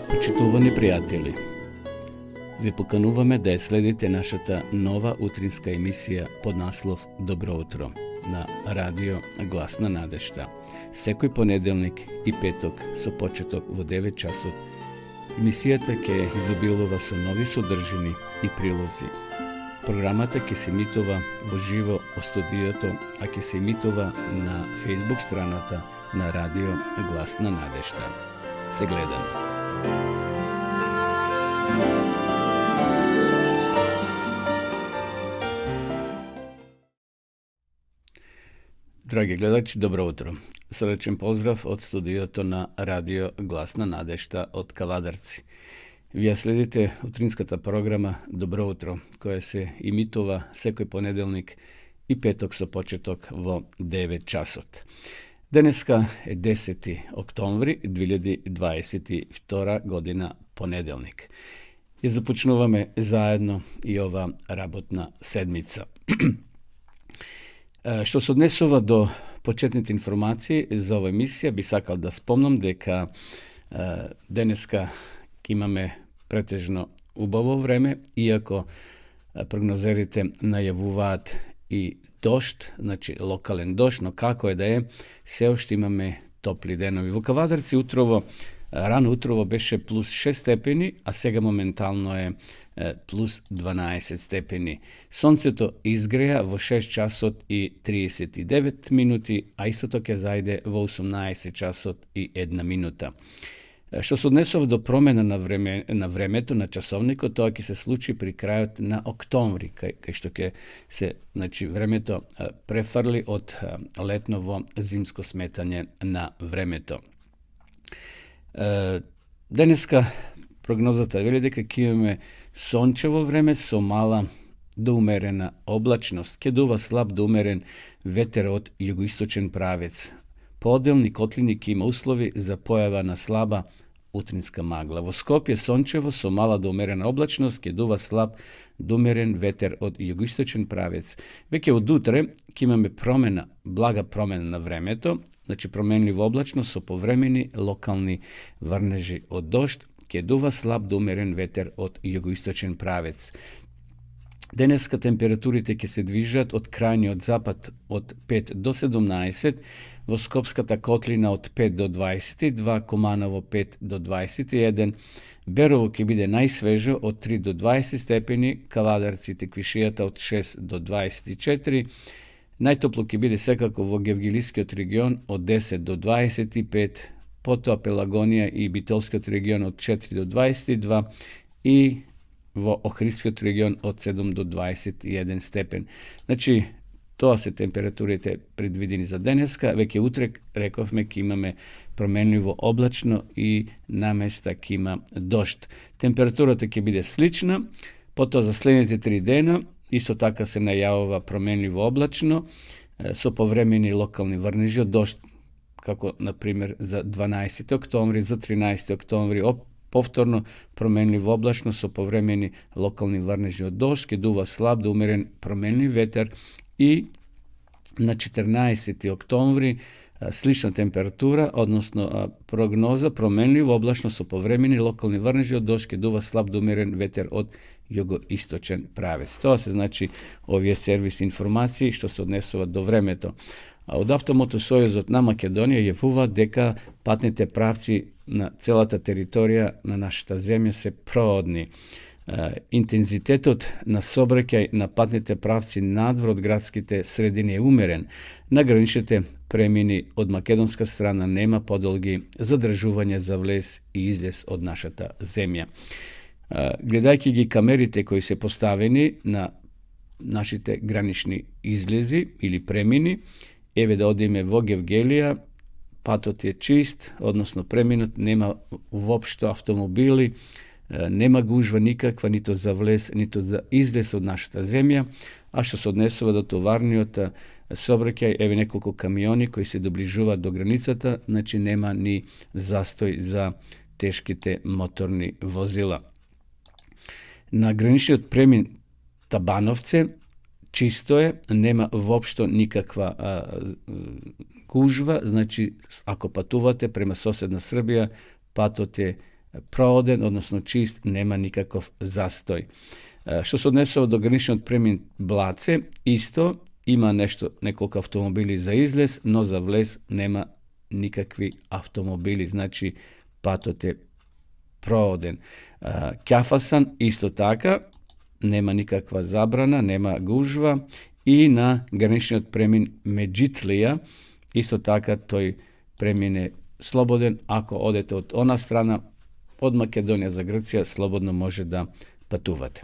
Почитувани пријатели, ви покануваме да ја следите нашата нова утринска емисија под наслов Добро утро на радио Глас на надежта. Секој понеделник и петок со почеток во 9 часот. Емисијата ќе изобилува со нови содржини и прилози. Програмата ќе се емитува во живо во студиото, а ќе се емитува на Facebook страната на радио Глас на надежта. Се гледаме. Драги гледачи, добро утро. Срдечен поздрав од студиото на радио Глас на надежта од Кавадарци. Вие следите утринската програма Добро утро, која се имитува секој понеделник и петок со почеток во 9 часот. Денеска е 10. октомври 2022 година, понеделник. И започнуваме заедно и ова работна седмица. Што се однесува до почетните информации за ова емисија, би сакал да спомнам дека денеска имаме претежно убаво време, иако прогнозерите најавуваат и дожд, значи локален дожд, но како е да е, се уште имаме топли денови. Во Кавадарци утрово, рано утрово беше плюс 6 степени, а сега моментално е плюс 12 степени. Сонцето изгреа во 6 часот и 39 минути, а истото ќе зајде во 18 часот и 1 минута. Што се однесува до промена на времето, на часовникот, тоа ќе се случи при крајот на октомври, кај што ќе се, значи, времето префрли од летно во зимско сметање на времето. Денеска прогнозата вели дека ќе имаме сончево време со мала до умерена облачност. Ќе дува слаб до умерен ветер од југоисточен правец. Поделни котлини ќе има услови за појава на слаба утринска магла. Во Скопје сончево со мала до умерена облачност, ќе дува слаб до умерен ветер од југоисточен правец. Веќе од утре ќе имаме блага промена на времето, значи променлива облачност со повремени локални врнежи од дожд, ќе дува слаб до умерен ветер од југоисточен правец. Денеска температурите ќе се движат од крајниот запад од 5 до 17, во Скопската котлина од 5 до 22, Команово 5 до 21, Берово ќе биде најсвежо од 3 до 20 степени, Кавадарци Теквишијата од 6 до 24, најтопло ќе биде секако во Гевгилискиот регион од 10 до 25, потоа Пелагонија и Битолскиот регион од 4 до 22 и во Охридскиот регион од 7 до 21 степен. Значи, тоа се температурите предвидени за денеска. Веќе утре, рековме, ќе имаме променливо облачно и наместа ќе има дожд. Температурата ќе биде слична, потоа за следните 3 дена исто така се најавува променливо облачно, со повремени локални врнежи од дожд, како, например, за 12. октомври, за 13. октомври, повторно променливо облачно со повремени локални врнежи од дожд, ќе дува слаб до умерен променлив ветер и на 14. октомври слична температура, односно прогноза променливо облачно со повремени локални врнежи од дожд, ќе дува слаб до умерен ветер од југоисточен правец. Тоа се, значи, овие сервис информации што се однесуваат до времето. Од Автомотосојузот на Македонија јавуваат дека патните правци на целата територија на нашата земја се проодни. Интензитетот на сообраќај на патните правци надвор од градските средини е умерен. На граничните премини од македонска страна нема подолги задржување за влез и излез од нашата земја. Гледајќи ги камерите кои се поставени на нашите гранични излези или премини, еве да одиме во Гевгелија, патот е чист, односно преминот, нема воопшто автомобили, нема гужва никаква, нито за влез, нито за излез од нашата земја, а што се однесува до товарниот сообраќај, еве неколку камиони кои се доближуваат до границата, значи нема ни застој за тешките моторни возила. На граничниот премин Табановце чисто е, нема воопшто никаква гужва, значи ако патувате према соседна Србија, патот е prohoden, odnosno čist, nema nikakav zastoj. Što se odnesao do graničnog premin Blace, isto ima nekoliko automobili za izlez, no za vlez nema nikakvi automobili, znači patote prohoden. Kjafasan isto taka, nema nikakva zabrana, nema gužva i na granični premin Međitlija isto taka toj premin je sloboden, ako odete od ona strana, od Makedonija za Grcija, slobodno može da patuvate.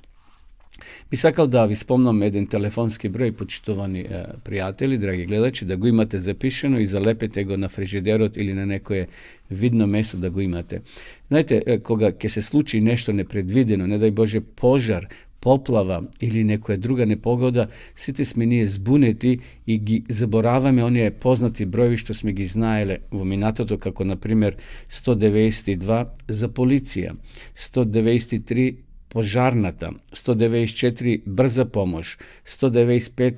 Bi sakal da vi spomnom jedan telefonski broj, počtovani prijatelji, dragi gledači, da go imate zapišeno i zalepete go na frižiderot ili na nekoje vidno mesto da go imate. Znajte, ke se sluči nešto nepredvideno, ne daj Bože požar, poplava ili nekoja druga nepogoda, site sme nije zbuneti i gi zaboravame one poznati brojevi što sme gi znajele u minatoto, kako na primjer 192 za policija, 193 požarnata, 194 brza pomoć, 195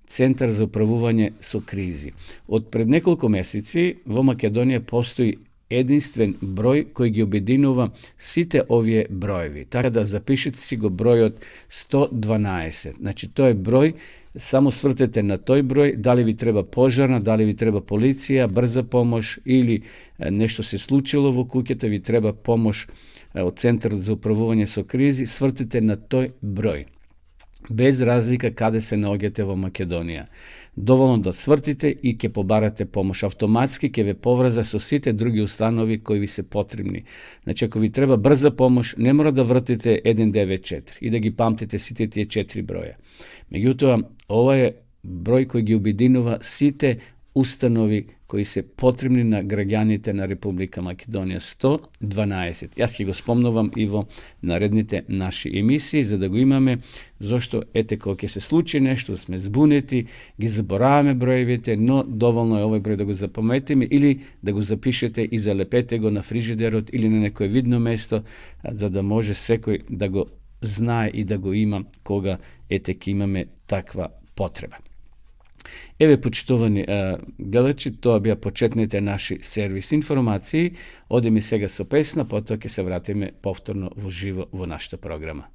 centar za upravljanje su krizi. Od pred nekoliko mjeseci u Makedoniji postoji jedinstven broj koji gi objedinува site ovije brojevi. Tako da zapišite si go broj od 112. Znači to je broj, samo svrtete na toj broj, da li vi treba požarna, da li vi treba policija, brza pomoć ili nešto se slučilo u kuketa, vi treba pomoć od centra za upravljanje su krizi, svrtite na toj broj. Bez razlika kada se nađete u Makedonija. Dovoljno da svrtite i ke pobarate pomoć. Automatski ke ve povraza su site drugi ustanovi koji vi se potrebni. Znači ako vi treba brza pomoć, ne mora da vrtite 194 i da gi pamtite site tije 4 broja. Međutim, ovo je broj koji gi objedinува site ustanovi koji se potrebni na građanite na Republika Makedonija, 112. Ja ski go spomnovam Ivo narednite naši emisiji, za da go imame, zašto ete koliko se sluči nešto, da sme zbuneti, gi zaboravame brojevite, no dovoljno je ovaj broj da go zapametime ili da go zapišete i zalepete go na frižiderot ili na neko vidno mesto, za da može svekoj da go zna i da go ima koga etek imame takva potreba. Evo, počtovani gledači, to bija početnite naši servis informaciji. Ode mi sega so pesna, potom ke se vratime povtorno v živo v našta programa.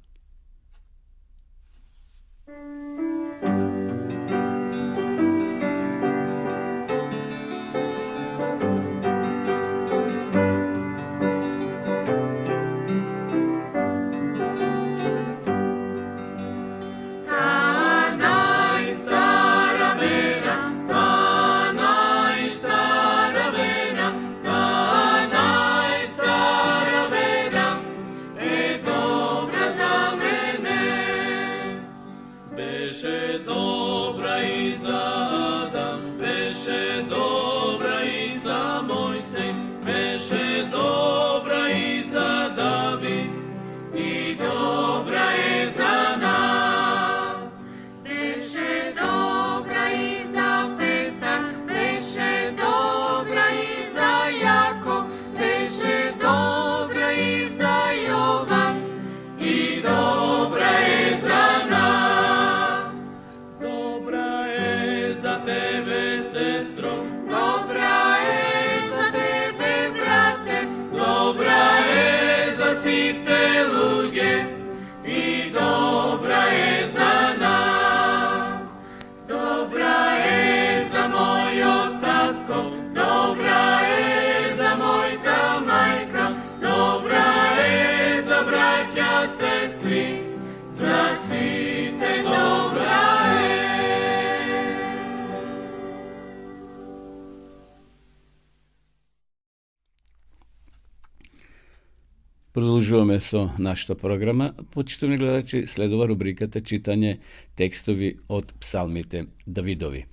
Продолжуваме со нашата програма. Почитувани гледачи, следува рубриката читање текстови од псалмите Давидови.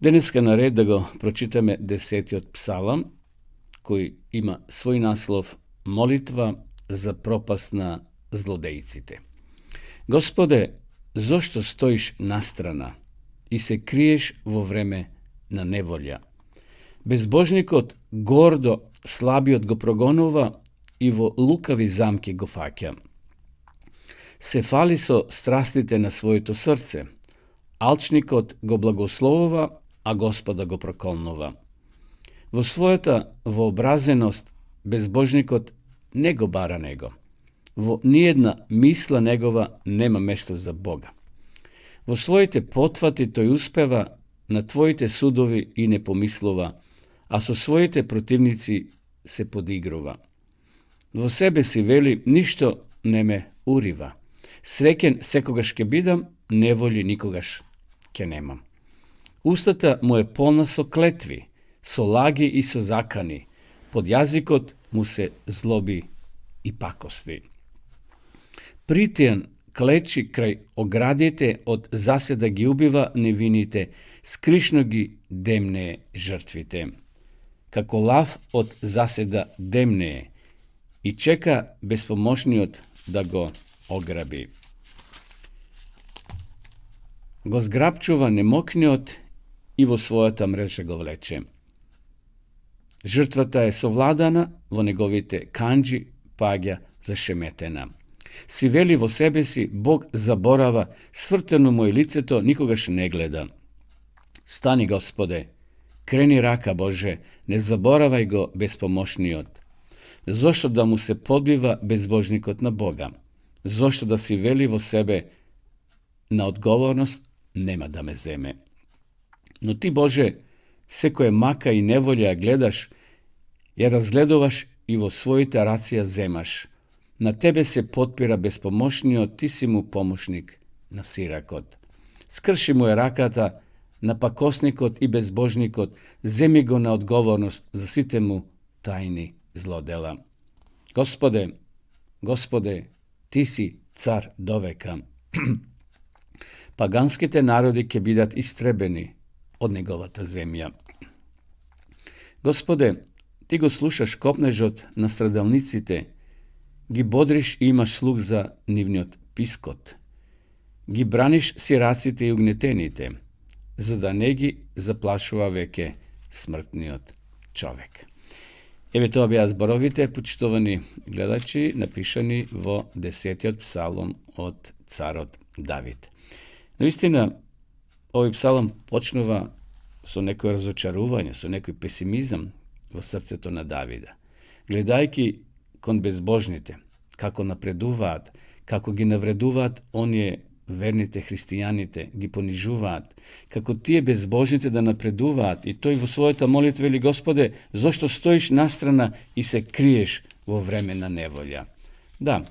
Денеска на ред да го прочитаме 10-тиот псалам, кој има свој наслов Молитва за пропаст на злодејците. Господе, зошто стоиш настрана и се криеш во време на неволја? Безбожникот гордо слабиот го прогонува и во лукави замки го фаќа. Се фали со страстите на своето срце. Алчникот го благословува, а Господа го проколнува. Во својата вообразеност безбожникот nego bara nego. Vo nijedna misla negova nema mesto za Boga. Vo svojite potvati toj uspeva, na tvojite sudovi i ne pomislova, a so svojite protivnici se podigrova. Vo sebe si veli, ništo ne me uriva. Sreken sekogaš ke bidam, nevolji nikogaš ke nemam. Устата му е полна со клетви, со лаги и со закани, под јазикот му се злоби и пакости. Притијан клечи крај оградите, од заседа ги убива невините, скришно ги демнее жртвите. Како лав од заседа демнее и чека безпомошниот да го ограби. Го зграбчува немокниот и во својата мрежа го влече. Жртвата е совладана, во неговите канџи паѓа зашеметена. Си вели во себе си, Бог заборава, свртено му е лицето, никогаш не гледа. Стани, Господе, крени рака Боже, не заборавај го безпомошниот. Зошто да му се подбива безбожникот на Бога? Зошто да си вели во себе, на одговорност нема да ме земе? Но ти, Боже, секоја мака и неволја гледаш, ја разгледуваш и во своите рација земаш. На тебе се подпира безпомошниот, ти си му помошник на сиракот. Скрши му е раката на пакосникот и безбожникот, земи го на одговорност за сите му тајни злодела. Господе, Господе, ти си цар довека. Паганските народи ќе бидат истребени од неговата земја. Господе, ти го слушаш копнежот на страдалниците, ги бодриш и имаш слух за нивниот пискот. Ги браниш сираците и угнетените, за да не ги заплашува веќе смртниот човек. Еве тоа беа зборовите, почитувани гледачи, напишани во 10-тиот псалом од царот Давид. Наистина, овој псалом почнува со некој разочарување, со некој песимизам во срцето на Давида. Гледајќи кон безбожните, како напредуваат, како ги навредуваат оние верните христијаните, ги понижуваат, како тие безбожните да напредуваат, и тој во својата молитва вели: Господе, зошто стоиш настрана и се криеш во време на неволја? Да,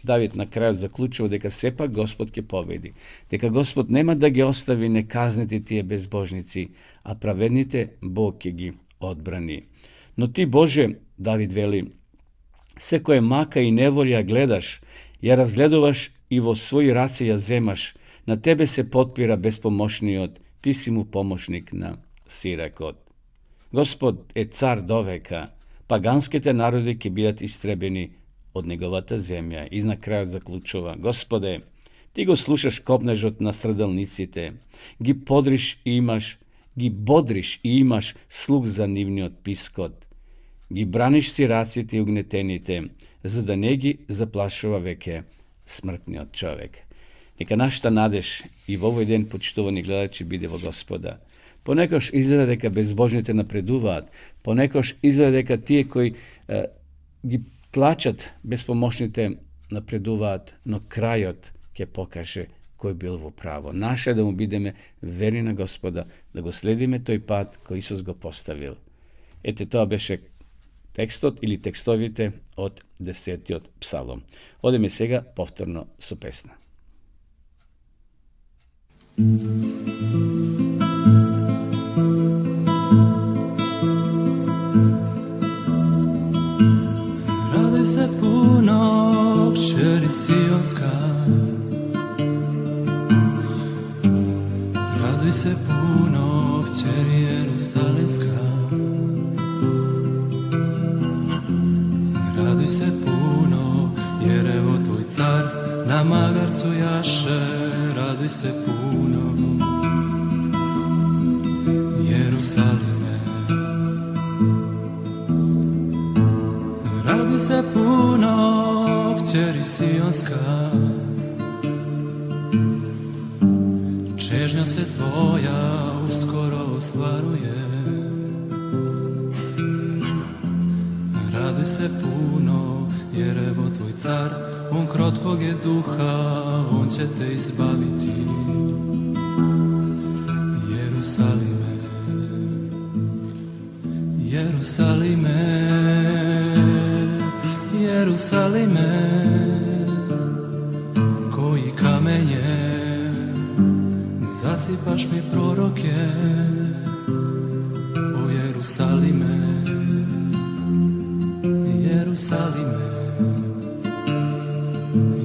Давид на крајот заклучува дека сепак Господ ќе победи, дека Господ нема да ги остави неказнити тие безбожници, а праведните Бог ќе ги одбрани. Но ти, Боже, Давид вели, секоја мака и неволја гледаш, ја разгледуваш и во своји раце ја земаш, на тебе се подпира безпомошниот, ти си му помошник на сиракот. Господ е цар довека, паганските народи ќе бидат истребени од неговата земја. И на крајот заклучува: Господе, ти го слушаш копнежот на страдалниците, ги бодриш и имаш слух за нивниот пискот. Ги браниш сираците и угнетените, за да не ги заплашува веќе смртниот човек. Нека нашата надеж и во овој ден, почитувани гледачи, биде во Господа. Понекош изгледа дека безбожните напредуваат, понекош изгледа дека тие кои ги тлачат безпомошните напредуваат, но крајот ќе покаже кој бил во право. Наше да му бидеме верни на Господа, да го следиме тој пат кој Исус го поставил. Ете, тоа беше текстот или текстовите од 10-тиот псалом. Одеме сега повторно со песна. Радуј се пуно, кćeri Сионска. Радуј се пуно, кćeri Јерусалимска. Радуј се пуно, jer evo tvoj car na magarcu jaše. Радуј се пуно, Јерусалиме. Радуј се puno, kćeri Sionska. Čežnja se tvoja uskoro ostvaruje. Raduj se puno, jer evo tvoj car, on krotkog je duha, on će te izbaviti. Jerusalime, Jerusalime, Jerusalime, koji kamenje zasipaš mi proroke, o Jerusalime, Jerusalime,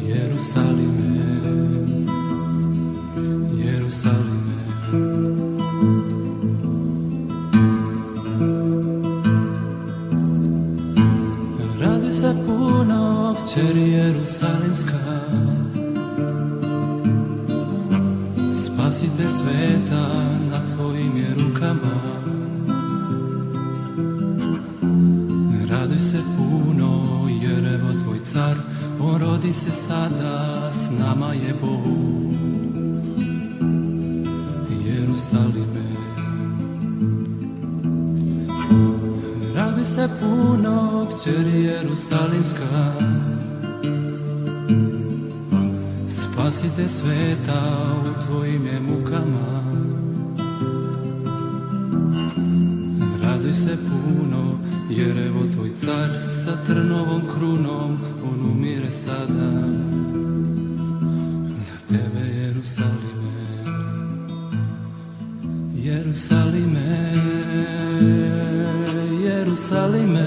Jerusalime, Jerusalime. Raduj se puno, kćeri Jerusalimska, spasite sveta na tvojim je rukama. Raduj se puno, jer evo tvoj car, on rodi se sada, s nama je Bog. Jerusalime, raduj se puno, kćeri Jerusalimska, spasite sveta u tvojim je mukama. Raduj se puno, jer evo tvoj car sa trnovom krunom, on umire sada. Za tebe Jerusalime, Jerusalime, Jerusalime,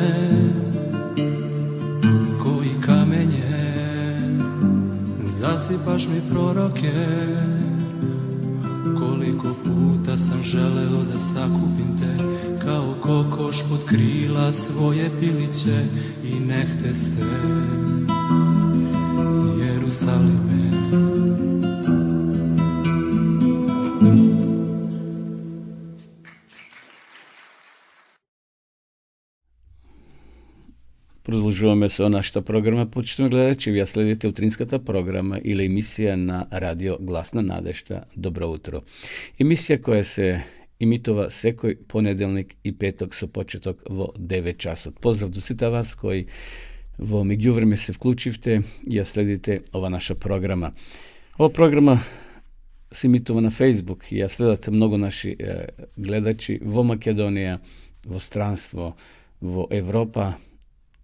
koji kamenje zasipaš mi proroke. Koliko puta sam želeo da sakupim te, kao kokoš pod krila svoje piliće, i ne hteste. Jerusalime, Продолжуваме со нашата програма, почитувани гледачи. Вие следите утринската програма или емисија на радио Гласна надежда. Добро утро. Емисија која се имитува секој понеделник и петок со почеток во 9 часот. Поздрав до сите вас кои во меѓувреме се вклучивте и ја следите ова наша програма. Ова програма се имитува на Facebook и ја следате многу наши гледачи во Македонија, во странство, во Европа,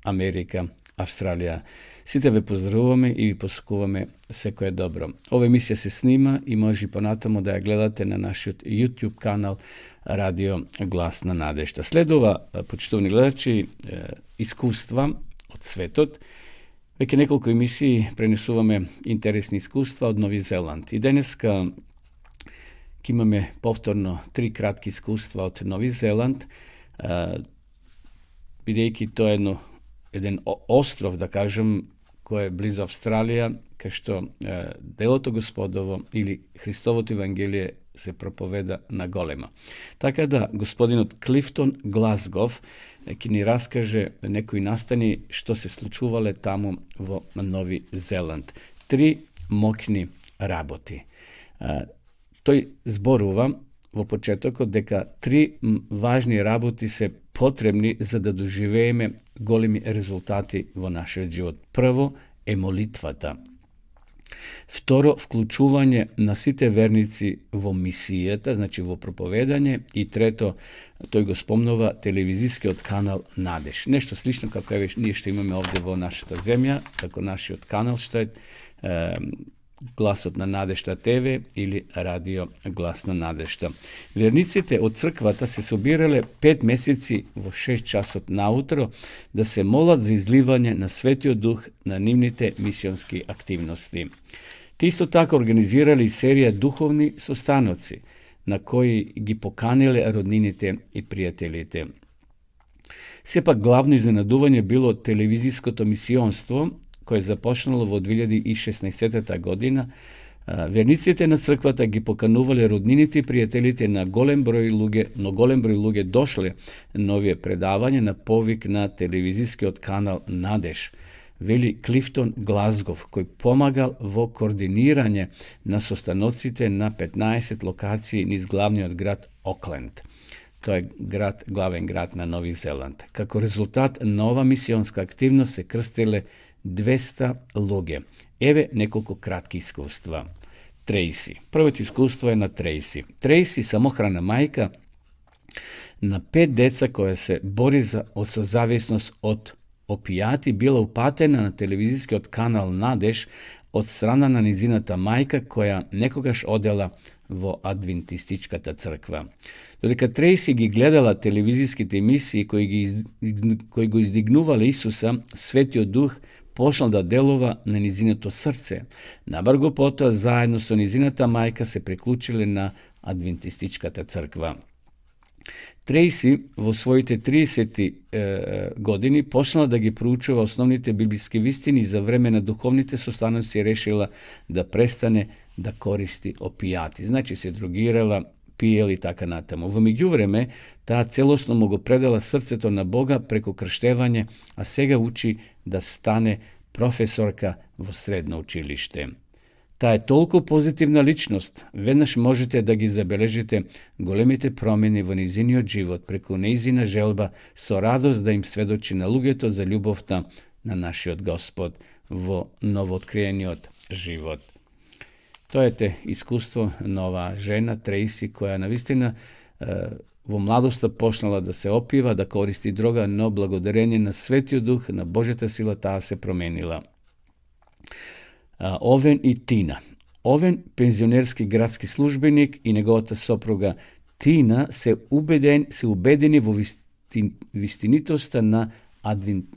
Америка, Австралија. Сите ве поздравуваме и ви посакуваме секое добро. Ова емисија се снима и може и понатамо да ја гледате на нашиот YouTube канал Радио Гласна надежда. Следува, почитувани гледачи, искуства од светот. Веќе неколку емисии пренесуваме интересни искуства од Нови Зеланд. И денеска ќе имаме повторно 3 кратки искуства од Нови Зеланд, бидејќи тоа е еден остров, да кажем, кој е близо Австралија, кај што делото Господово или Христовото Евангелие се проповеда на голема. Така да, господинот Клифтон Глазгов ќе ни раскаже некои настани што се случувале таму во Нови Зеланд. 3 мокни работи. Тој зборува во почетокот дека 3 важни работи се потребни за да доживееме големи резултати во нашиот живот. Прво е молитвата. Второ, вклучување на сите верници во мисијата, значи во проповедање. И трето, тој го спомнува телевизискиот канал Надеж. Нешто слично како ние што имаме овде во нашата земја, како нашиот канал што е Гласот на надежда ТВ или Радио Гласна надежда. Верниците од црквата се собирале 5 месеци во 6 часот наутро да се молат за изливање на Светиот Дух на нивните мисионски активности. Ти исто така организирали серија духовни состаноци на кои ги поканиле роднините и пријателите. Сепак главно изненадување било телевизиското мисионство кој започнало во 2016 година. Верниците на црквата ги поканувале роднините и пријателите на голем број луѓе дошле на овие предавања на повик на телевизискиот канал Надеж, вели Клифтон Глазгов, кој помагал во координирање на состаноците на 15 локации низ главниот град Окленд. to je glaven grad na Novi Zeland. Kako rezultat, nova misionska aktivnost se krstile 200 luge. Eve nekoliko kratkih iskustva. Tracy. Prvo iskustvo je na Tracy. Tracy, samohrana majka, na 5 deca koja se bori za zavisnost od opijati, bila upatena na televizijski od kanal Nadeš od strana na nizinata majka koja nekogaš odjela vo adventističkata crkva. Dodeka Tracy gi gledala televizijski emisiji koji go izdignuvali Isusa, Svetio Duh pošla da delova na nizinato srce. Nabargo potom zajedno sa nizinata majka se priključile na adventističkata crkva. Tracy vo svojite 30. godini počela da gi proučava osnovnite biblijske vistini i za vremena duhovnite sustanovci je rešila da prestane da koristi opijati. Znači se drogirala, pijeli taka natamo. V međuvreme ta celosno mogo predala srceto na Boga preko krštevanje, a sega uči da stane profesorka vo srednje učilište. Ta je toliko pozitivna ličnost, vednaš možete da gi zabeležite golemite promjene v niziniot život preko neizina želba so radost da im svedoči na lugeto za ljubovta na naši od Gospod vo novootkrijeniot život. To je te iskustvo nova žena Tracy koja navistina vo mladosta počnala da se opiva, da koristi droga, no blagodarenje na Svetio Duh, na Božeta sila ta se promenila. Oven i Tina. Oven, penzionerski gradski službenik i njegovata sopruga Tina se ubedeni vo vistinitosta na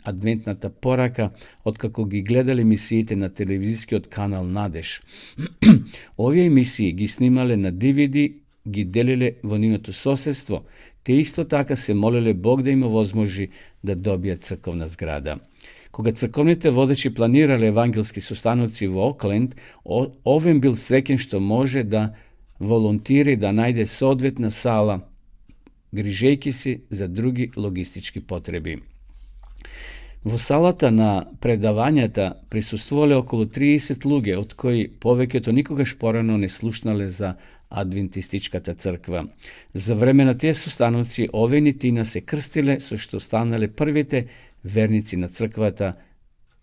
adventnata poraka od kako gi gledali emisijite na televizijski od kanal Nadeš. Ove emisije gi snimale na DVD, gi delile vo njihoto sosedstvo, te isto taka se molile Bog da im ovozmoži da dobija crkovna zgrada. Koga crkovnite vodeći planirali evangelski sustanovci u Auckland, ovim bil srećen što može da volontiri da najde sodvetna sala, grižejki si za drugi logistički potrebi. Vo salata na predavanjata prisustvovali okolo 30 luge, od koji poveke to nikoga šporano ne slušnale za adventističkata crkva. Za vremena te sustanovci Oven i Tina se krstile, so što stanale prvite vernici na crkvata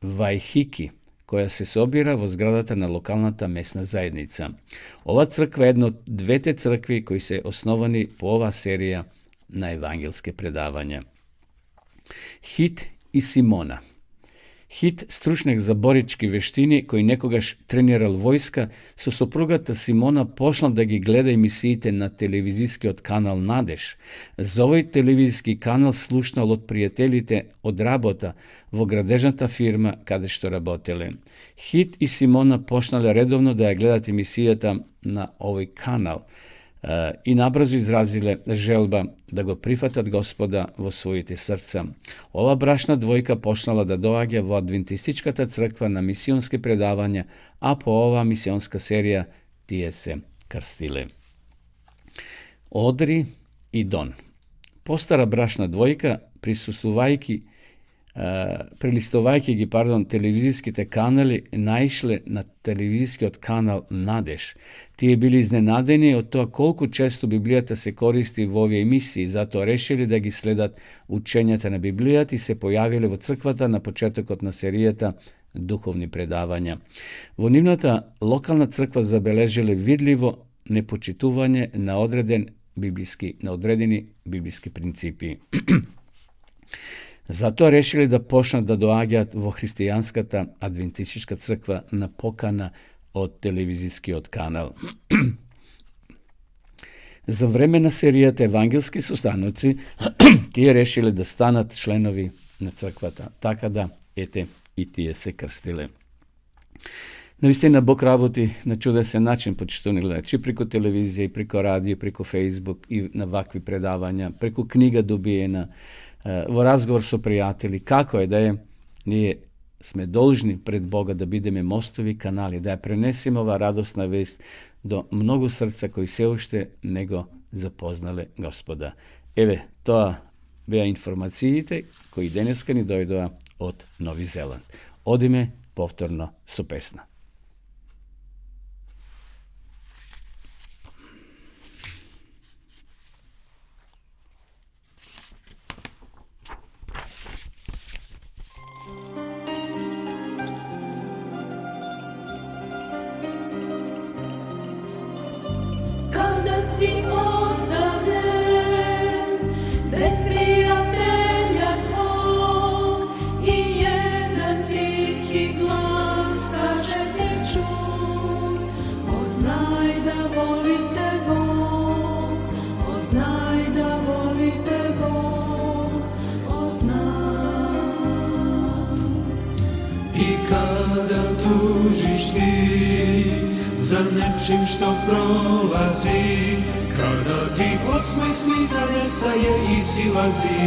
Waihiki, koja se sobira vo zgradata na lokalnata mesna zajednica. Ova crkva je jedna od 2 crkvi koji se osnovani po ova serija na evangelske predavanja. Hit i Simona. Hit, stručnjak za borički veštini koji nekogaš treniral vojska, so soprugata Simona pošla da gi gleda emisijite na televizijski od kanal Nadeš. Za ovaj televizijski kanal slušnal od prijateljite od rabota vo gradežnata firma kada što rabotele. Hit i Simona pošnale redovno da je gledati emisijata na ovaj kanal i nabrzo izrazile želba da go prihvatat Gospoda vo svojite srca. Ova brašna dvojka počnala da doagja vo adventističkata crkva na misionske predavanja, a po ova misionska serija tije se krstile. Audrey i Don. Postara brašna dvojka prelistovajki gi, televizijski te kanali naišle na televizijski od kanal Nadeš. Ti je bili iznenadeni od toga koliko često Biblijata se koristi u ovoj emisiji, zato rešili da gi sledat učenjata na Biblijat i se pojavili vo crkvata na početak od naserijata duhovni predavanja. Vo njimnata lokalna crkva zabeležile vidljivo nepočituvanje na odredeni biblijski principi. Zato rešili da počna da doagjat vo hristijanskata adventistička crkva napokana od televizijski od kanal. Za vremena serijata evangelski sustanovci ti je rešili da stanat členovi na crkvata, taka da i tije se krstile. Navistina Bog raboti na čudesan način početovni gledači, preko televizije, preko radio, preko Facebook i na ovakvi predavanja, preko knjiga dobijena, vo razgovor su prijatelji, kako je da je sme dolžni pred Boga da bideme mostovi kanali, da je prenesimo ova radosna vest do mnogo srca koji se ušte nego zapoznale Gospoda. Eve, to bija informacijite koji deneska ni dojdoa od Novi Zeland. Odime povtorno su pesna. I kada tužiš ti za nečim što prolazi, kada ti osmesnica nestaje i silazi,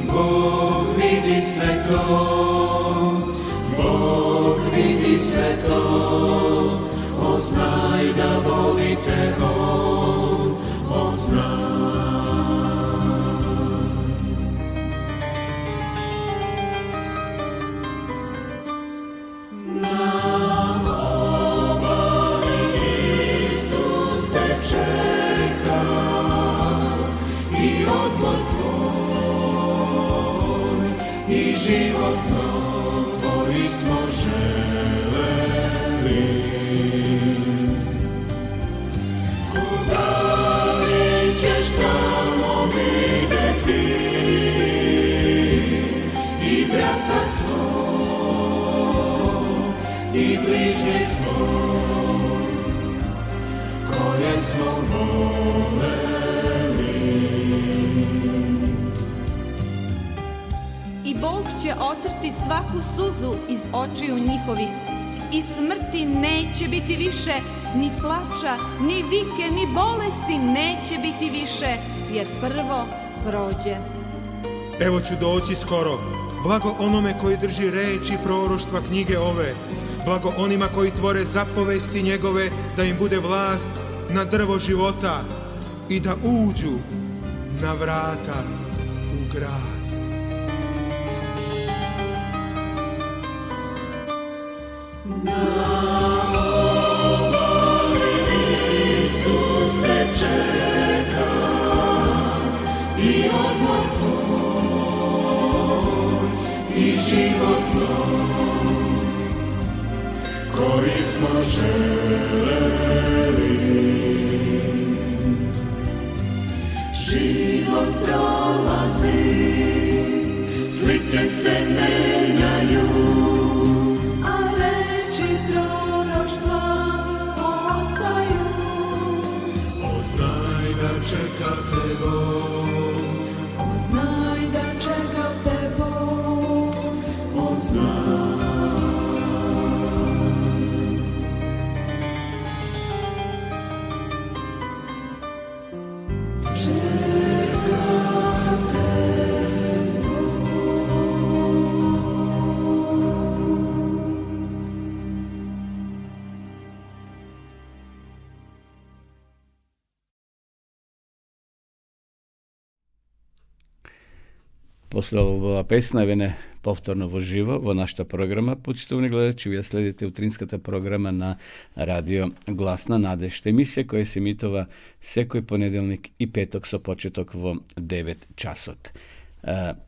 Bog vidi sve to, Bog vidi sve to, o znaj da volite On, o znaj. Životno koji smo želeli, kuda li ćeš tamo vidjeti i brata svog i bližnje svog koje smo voleli. I Bog će otrti svaku suzu iz očiju njihovih. I smrti neće biti više, ni plača, ni vike, ni bolesti neće biti više, jer prvo prođe. Evo ću doći skoro. Blago onome koji drži reči proroštva knjige ove. Blago onima koji tvore zapovesti njegove, da im bude vlast na drvo života i da uđu na vrata u grad. Čeka i odmor tvoj i život moj koji smo želeli. Život prolazi, slike se menjaju, a reči proroštva ostaju. Znaj da čeka te Bog, znaj da čeka te Bog, znaj. Čeka te После оваа песна вене повторно во живо во нашата програма. Почитувани гледачи, вие следите утринската програма на Радио Гласна надежда. Емисија која се емитува секој понеделник и петок со почеток во 9 часот.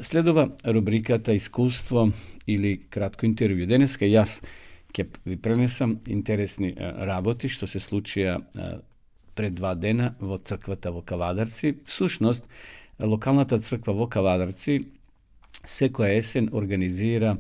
Следува рубриката Искуство или кратко интервју. Денеска јас ќе ви пренесам интересни работи што се случија пред 2 дена во црквата во Кавадарци. Всушност, локалната црква во Кавадарци секоја есен организира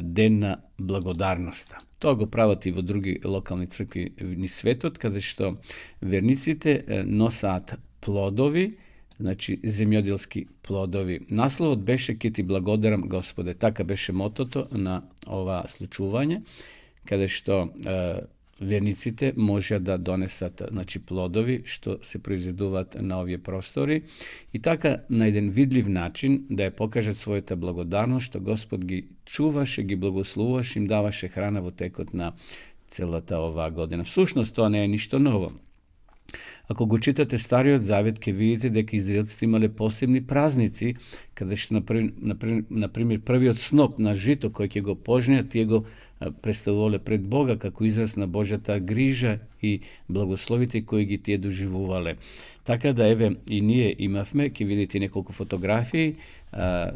Ден на благодарноста. Тоа го прават и во други локални цркви низ светот, каде што верниците носаат плодови, значи земјоделски плодови. Насловот беше "Ке ти благодарам, Господе". Така беше мотото на ова случување, каде што верниците може да донесат, значи, плодови што се произведуваат на овие простори и така на еден видлив начин да ја покажат својата благодарност што Господ ги чуваше, ги благословуваше, им даваше храна во текот на целата оваа година. Всушност тоа не е ништо ново. Ако го читате Стариот Завет, ќе видите дека израелците имале посебни празници, каде што, например, првиот сноп на жито кој ќе го пожнеат, тие го представувале пред Бога како израз на Божјата грижа и благословите кои ги тие доживувале. Така да, еве, и ние имавме, ќе видите неколку фотографии,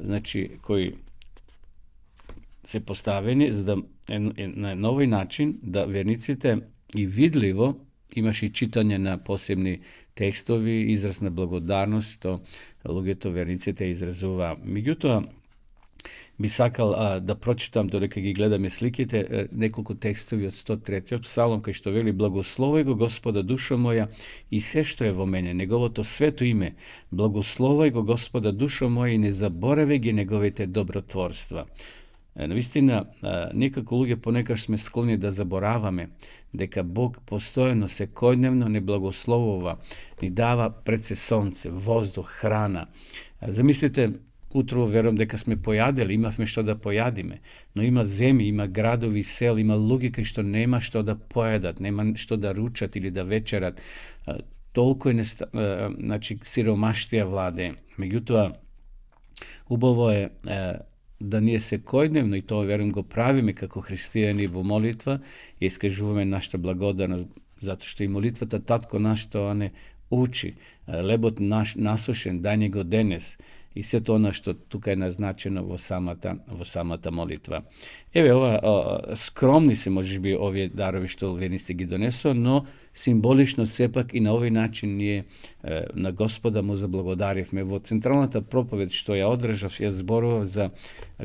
значи, кои се поставени за да на новој начин да верниците и видливо имаше и читање на посебни текстови, израз на благодарност што луѓето верниците изразува. Меѓутоа, би сакал да прочитам, додека ги гледаме сликите, неколку текстови од 103-тиот псалом, кај што вели: "Благословај го Господа, душо моја, и се што е во мене, неговото свето име. Благословај го Господа, душо моја, и не заборавај ги неговите добротворства." Navistina, nekako ľudia ponekad sme skloni da zaboravame дека Бог постојано секојдневно не благословува, ни дава пред се сонце, воздух, храна. Замислите, утро верувам дека сме појадели, имавме што да појадиме, но има земји, има градови, сел, има луѓе кај што нема што да појадат, нема што да ручат или да вечерат. Толку е значи сиромаштија владе. Меѓутоа, убаво е да ние секојдневно, и тоа верувам го правиме како христијани во молитва, и искажуваме нашата благодарност, затоа што и молитвата Татко наш тоа не учи. Лебот наш насушен, дај ни го денес, и сето она што тука е назначено во самата молитва. Еве, ова скромни се можеби овие дарови што ве сте ги донесо, но символично сепак и на овој начин ние на Господа му заблагодаривме. Во централната проповед што ја одржав, ја зборував за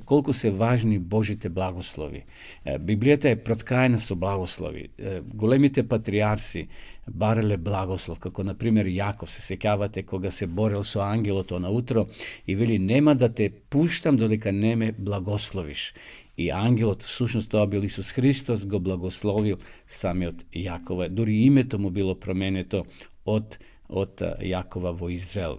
колку се важни Божите благослови. Библијата е проткаена со благослови. Големите патриарси барале благослов, како на пример Јаков, се сеќавате кога се борел со ангелото наутро и вели нема да те пуштам додека не ме благословиш. И ангелот, всушност тоа бил Исус Христос, го благословил самиот Јакова. Дури името му било променето од Јакова во Израел.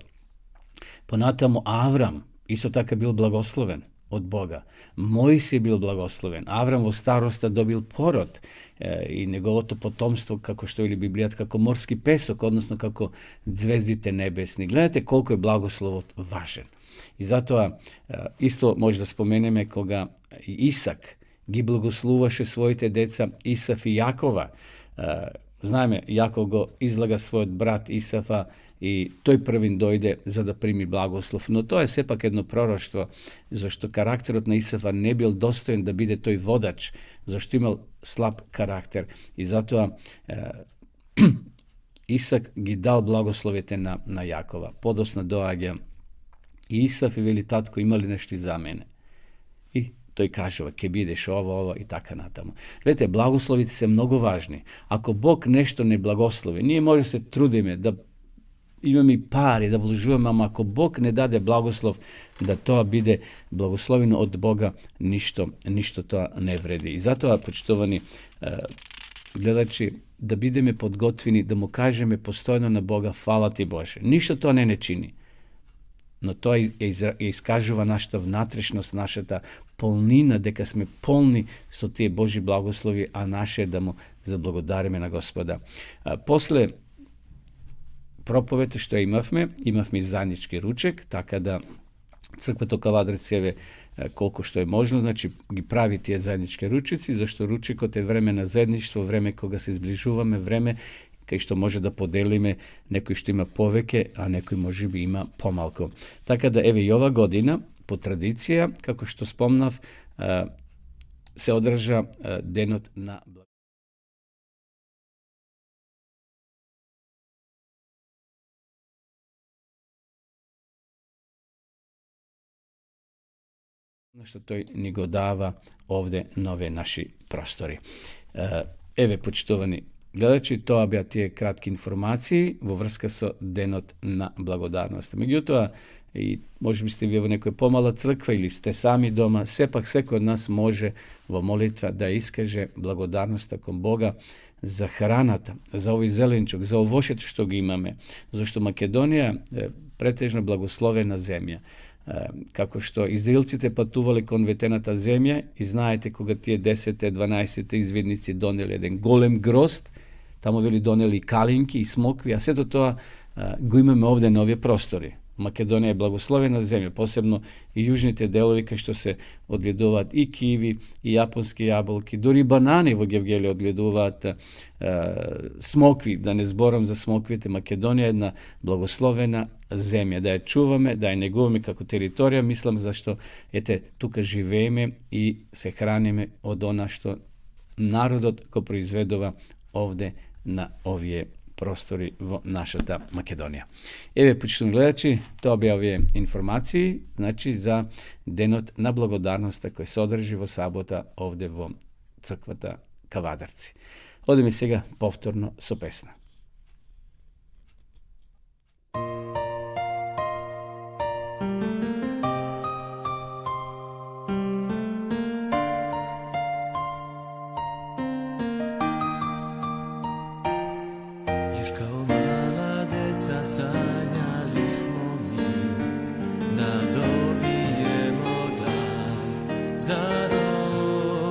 Понатаму Аврам исто така бил благословен од Бога. Мојсија бил благословен. Аврам во староста добил пород и неговото потомство, како што или Библијата, како морски песок, односно како звездите небесни. Гледате колку е благословот важен. И затоа исто може да споменеме кога Исак ги благословуваше своите деца Исав и Јакова. Знаеме, Јаков го излага својот брат Исафа и тој првин дојде за да прими благослов. Но тоа е сепак едно пророштво, зашто карактерот на Исафа не бил достоен да биде тој водач, зашто имал слаб карактер. И затоа Исак ги дал благословите на Јакова. Подосна доаѓа и Исаф и вели, татко, има ли нешто и за мене? И тој кажува, ке бидеш ово и така натаму. Видите, благословите се многу важни. Ако Бог нешто не благослови, ние може се трудиме да имаме и пари, да вложуваме, ама ако Бог не даде благослов да тоа биде благословено од Бога, ништо тоа не вреди. И затоа, почитувани гледачи, да бидеме подготвени, да му кажеме постојано на Бога, фала ти Боже. Ништо тоа не чини. Но тоа искажува нашата внатрешност, нашата полнина, дека сме полни со тие Божи благослови, а наше е да му заблагодариме на Господа. После проповедта што имавме и заеднички ручек, така да црквата Кавадарци колку што е можно, значи ги прави тие заеднички ручици, зашто ручекот е време на заедништво, време кога се изближуваме, време кај што може да поделиме, некој што има повеќе, а некој можеби има помалку. Така да еве и ова година, по традиција, како што спомнав, се одржа денот на што тој ни го дава овде на овие наши простори. Еве, почитувани гледачи, тоа беа тие кратки информации во врска со денот на благодарност. Меѓутоа, и може би сте вие во некоја помала црква или сте сами дома, сепак секој од нас може во молитва да искаже благодарноста кон Бога за храната, за овој зеленчук, за овошето што ги имаме, зашто Македонија е претежно благословена земја. Како што израелците патувале кон ветената земја и знаете кога тие 10-12 изведници донели еден голем грозд, таму вели донели калинки и смокви, а сето тоа го имаме овде на овие простори. Македонија е благословена земја, посебно и јужните делови кај што се одгледуваат и киви, и јапонски јаболки, дури банани во Гевгели одгледуваат, смокви, да не зборам за смоквите. Македонија е една благословена земја, да ја чуваме, да ја негуваме како територија, мислам зашто ете тука живееме и се храниме од она што народот го произведува овде на овие простори во нашата Македонија. Еве, почитувани гледачи, тоа беа овие информации, значи за денот на благодарноста кој се одржи во сабота овде во црквата Кавадарци. Одиме сега повторно со песна.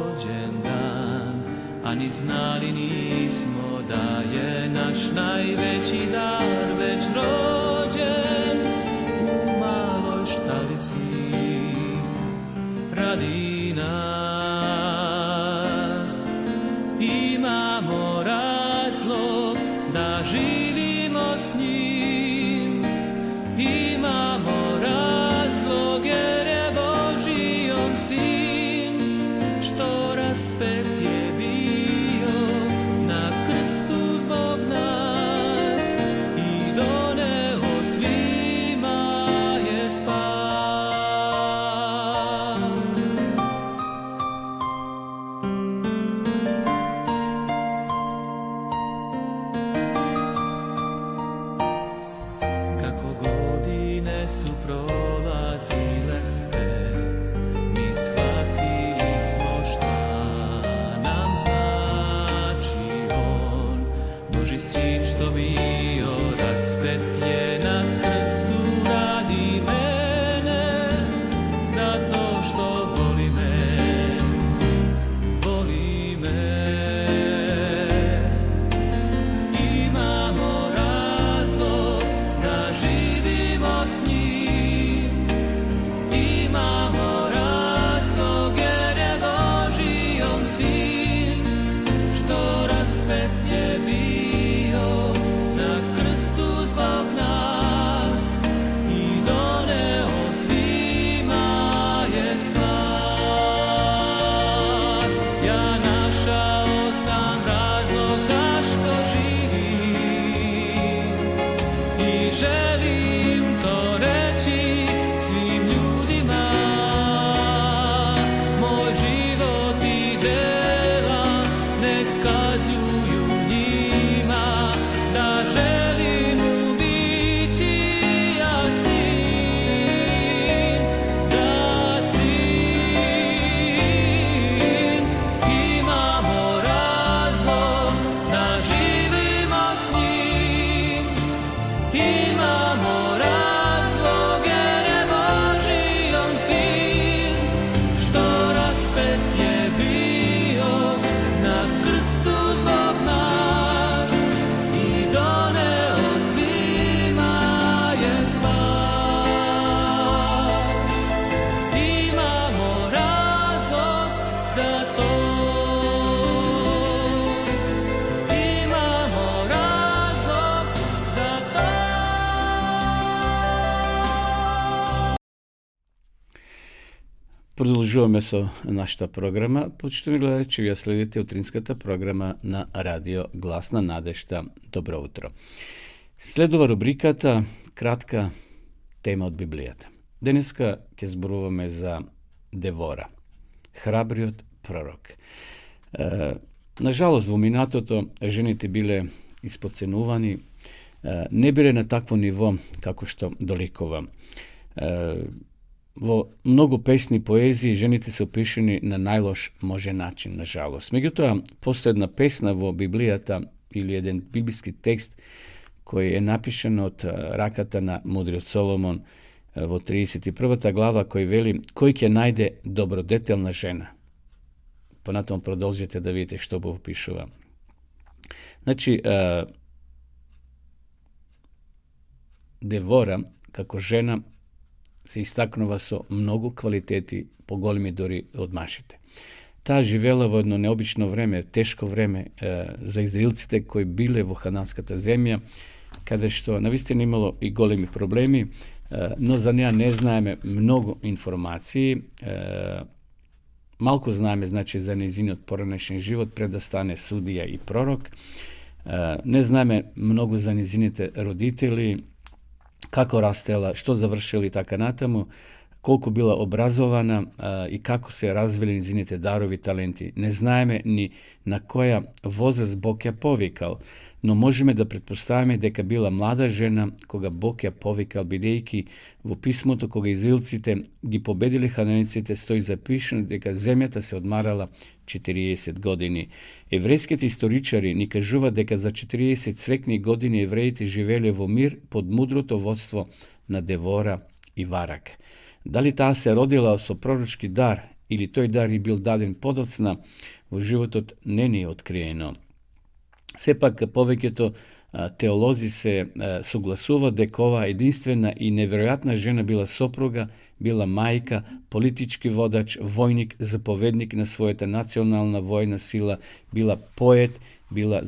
rođendan, a ni znali nismo da je naš najveći dar već rođen u maloj štalici radi nas. Imamo razlog da živimo s njim, imamo razlog jer je Božji on sin, što raspet je bio na krstu zbog nas i doneo svima je spas. Kako godine su prolazile sve, mi shvatili smo šta nam znači on. Božji sin što bio raspet je na krstu radi mene, zato što voli me, voli me. Imamo razlog da živimo s njim, imamo razlog jer je Božji on sin, što raspet je bio na krstu zbog nas i doneo svima je spas. Ja našao sam razlog zašto živim i želim to reći svim ljudima. Moj život i dela nek kazuju njima da želim mu biti ja sin, da sin. Imamo razlog da živimo s njim, imamo razlog jer je Božji on sin, što raspet je bio na krstu zbog nas i doneo svima je spas. Imamo razlog za to, imamo razlog za to. Продължуваме со нашата програма. Почитувани гледачи, вие следите утринската програма на Радио Глас на надежта. Добро утро. Следува рубриката кратка тема од Библијата. Денеска ќе зборуваме за Девора, храбриот пророк. Нажалост, во минатото жените биле испоценувани, не биле на такво ниво како што доликува. Во многу песни поезии жените се опишени на најлош може начин, на жалост. Меѓутоа, постои една песна во Библијата или еден библиски текст кој е напишан од раката на мудриот Соломон во 31 глава, кој вели кој ќе најде добродетелна жена. Понатаму продолжите да видите што го опишува. Значи, Девора како жена се истакнува со многу квалитети, поголеми дори од машите. Таа живела во едно необично време, тешко време за израелците кои биле во хананската земја, каде што навистина имало и големи проблеми, но за неа не знаеме многу информации. Малку знаеме, значи, за нејзиниот поранешен живот пред да стане судија и пророк. Не знаеме многу за нејзините родители, како растела, што завршила и така натаму, колку била образована и како се развили нејзините дарови, таленти. Не знаеме ни на која возраст Бог ја повикал, но можеме да претпоставиме дека била млада жена кога Бог ја повикал, бидејќи во писмото кога израелците ги победиле хананиците стои запишано дека земјата се одмарала 40 години. Еврејските историчари ни кажуваат дека за 40 срекни години евреите живееле во мир под мудрото водство на Девора и Варак. Дали таа се родила со пророчки дар ili той дар и бил даден подоцна во животот не ни е откриено. Сепак повеќето теолози се согласува дека ова единствена и неверојатна жена била сопруга, била мајка, политички водач, војник, заповедник на својата национална војна сила, била поет, била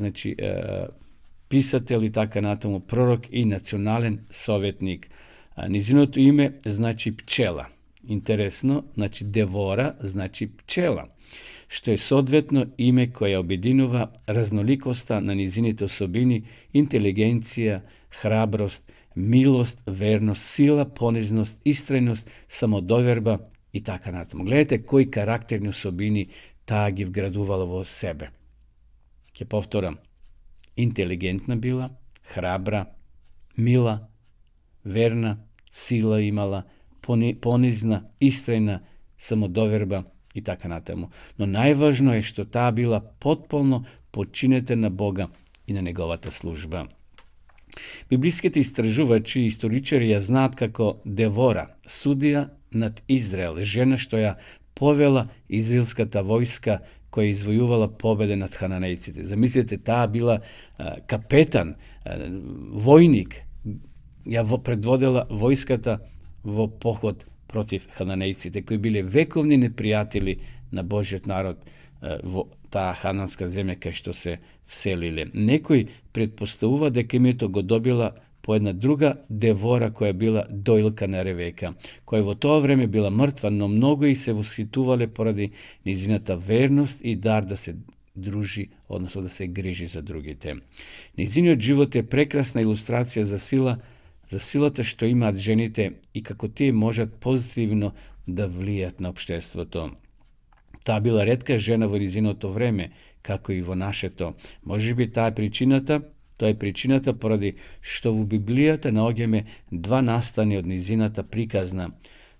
писател и така натаму, пророк и национален советник. Низиното име значи пчела. Интересно, Девора значи пчела, што е соодветно име кое обединува разноликоста на низините особини, интелигенција, храброст, милост, верност, сила, понизност, истрајност, самодоверба и така натаму. Гледате кои карактерни особини таа ги вградувала во себе. Ќе повторам. Интелигентна била, храбра, мила, верна, сила имала, понизна, истрајна, самодоверба и така натаму. Но најважно е што таа била потполно подчинета на Бога и на неговата служба. Библиските истражувачи и историчари ја знаат како Девора, судија над Израел, жена што ја повела израелската војска која извојувала победе над хананејците. Замислете, таа била капетан, војник, ја предводела војската во поход против хананејците, кои биле вековни непријатели на Божиот народ во таа хананска земја кај што се вселиле. Некој предпоставува дека името го добила по една друга Девора која била дојлка на Ревека, која во тоа време била мртва, но многу и се восхитувале поради низината верност и дар да се дружи, односно да се грижи за другите. Низиниот живот е прекрасна илустрација за силата што имаат жените и како тие можат позитивно да влијат на општеството. Таа била ретка жена во низиното време, како и во нашето. Можеби тоа е причината поради што во Библијата наоѓаме два настани од низината приказна.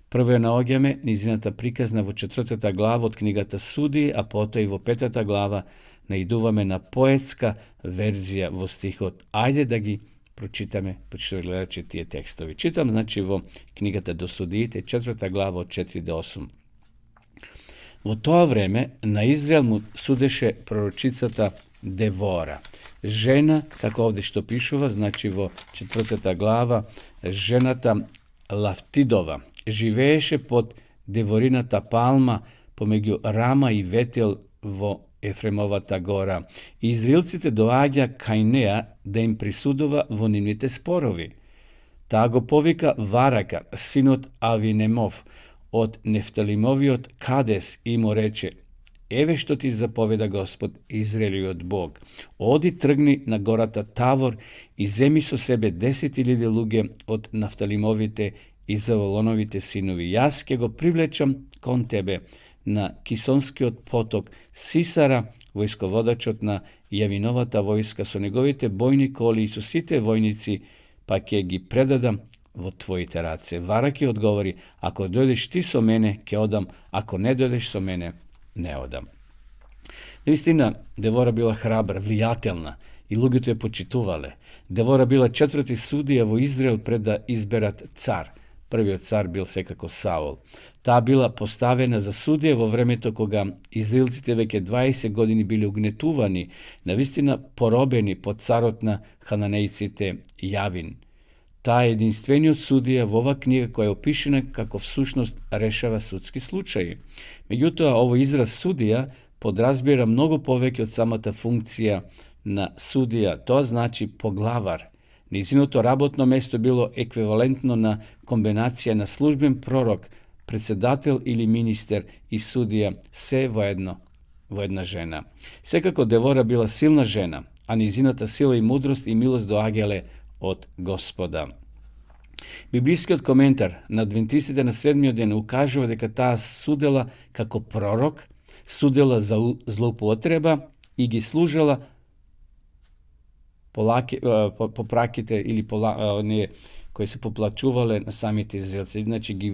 Прво ја наоѓаме низината приказна во 4 глава од книгата Суди, а потоа и во 5 глава наидуваме на поетска верзија во стихот. Ајде да ги прочитаме, почитувани гледачи, тие текстови. Читам, во книгата до Судиите, 4 глава од 4 до 8. Во тоа време на Израел му судеше пророчицата Девора. Жена, како овде што пишува, во 4 глава, жената Лавтидова, живееше под Деворината палма помеѓу Рама и Ветел во Ефремовата гора. И израелците доаѓа кај неа да им присудува во нивните спорови. Таа го повика Варака, синот Авинемов, од Нефталимовиот Кадес и му рече: еве што ти заповеда Господ, Израелиот Бог. Оди, тргни на гората Тавор и земи со себе 10.000 луѓе од Нафталимовите и Заволоновите синови. Јас ќе го привлечам кон тебе на Кисонскиот поток Сисара, војсководачот на Јавиновата војска, со неговите бојни коли и со сите војници, па ќе ги предадам во твоите раце. Вараки одговори: ако дојдеш ти со мене, ќе одам, ако не дојдеш со мене, не одам. Наистина, Девора била храбра, влијателна и луѓето ја почитувале. Девора била 4-ти судија во Израел пред да изберат цар. Првиот цар бил секако Саул. Таа била поставена за судија во времето кога израелците веќе 20 години биле угнетувани, навистина поробени под царот на хананејците Јавин. Таа е единствениот судија во ова книга која е опишена како всушност решава судски случаи. Меѓутоа, овој израз судија подразбира многу повеќе од самата функција на судија. Тоа значи поглавар. Низиното работно место било еквивалентно на комбинација на службен пророк, председател или министер и судија, се во една жена. Секако Девора била силна жена, а низината сила и мудрост и милост доаѓале од Господа. Библискиот коментар на адвентистите на 7-миот ден укажува дека таа судела како пророк, судела за злоупотреба и ги служела попраките или оние кои се поплачувале на самите израелци. Значи ги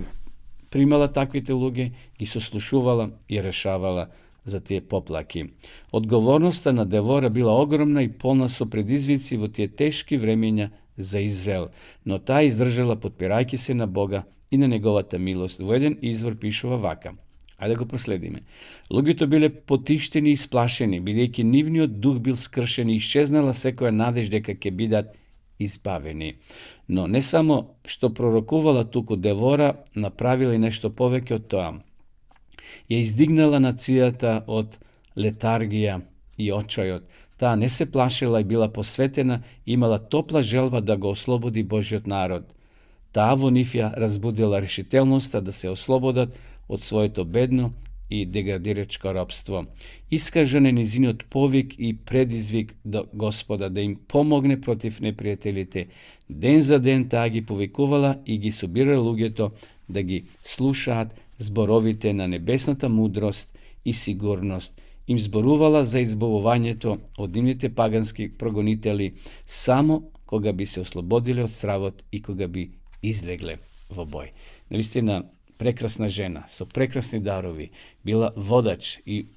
примала таквите луѓе, ги сослушувала и решавала за тие поплаки. Одговорноста на Девора била огромна и полна со предизвици во тие тешки времења за Израел, но таа издржала подпирајќи се на Бога и на неговата милост. Во еден извор пишува вака: Ајде да го проследиме. Луѓето биле потиштени и сплашени, бидејќи нивниот дух бил скршен и исчезнала секоја надеж дека ќе бидат избавени. Но не само што пророкувала туку Девора, направила и нешто повеќе од тоа. Ја издигнала нацијата од летаргија и очајот. Таа не се плашила и била посветена, имала топла желба да го ослободи Божиот народ. Таа во нив ја разбудила решителноста да се ослободат од своето бедно и деградирачко робство. Искажан е низиниот повик и предизвик до Господа да им помогне против непријателите. Ден за ден таа ги повикувала и ги собирала луѓето да ги слушаат зборовите на небесната мудрост и сигурност. Им зборувала за избавувањето од нивните пагански прогонители само кога би се ослободиле од стравот и кога би излегле во бој. Навистина, прекрасна жена, со прекрасни дарови, била водач и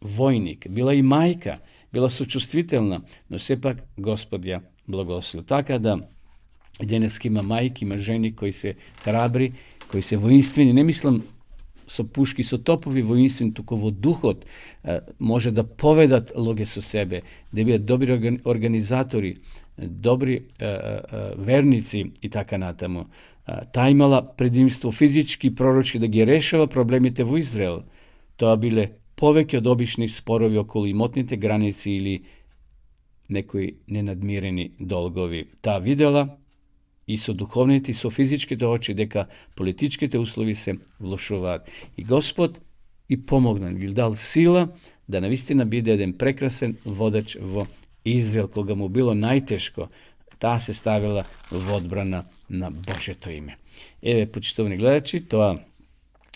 војник, била и мајка, била сочувствителна, но сепак Господ ја благословил. Така да денеска има мајки, има жени кои се храбри, кои се воинствени, не мислам со пушки, со топови воинствени, туку во духот може да поведат луѓе со себе, да бидат добри организатори, добри верници и така натаму. Таа имала предимство физички и пророчки да ги решава проблемите во Израел. Тоа биле повеќе од обични спорови околу имотните граници или некои ненадмирени долгови. Таа видела и со духовните и со физичките очи дека политичките услови се влошуваат. И Господ и помогна, ги дал сила да навистина биде еден прекрасен водач во Израел, кога му било најтешко. Таа се ставила во одбрана на Божето име. Еве, почитувани гледачи, тоа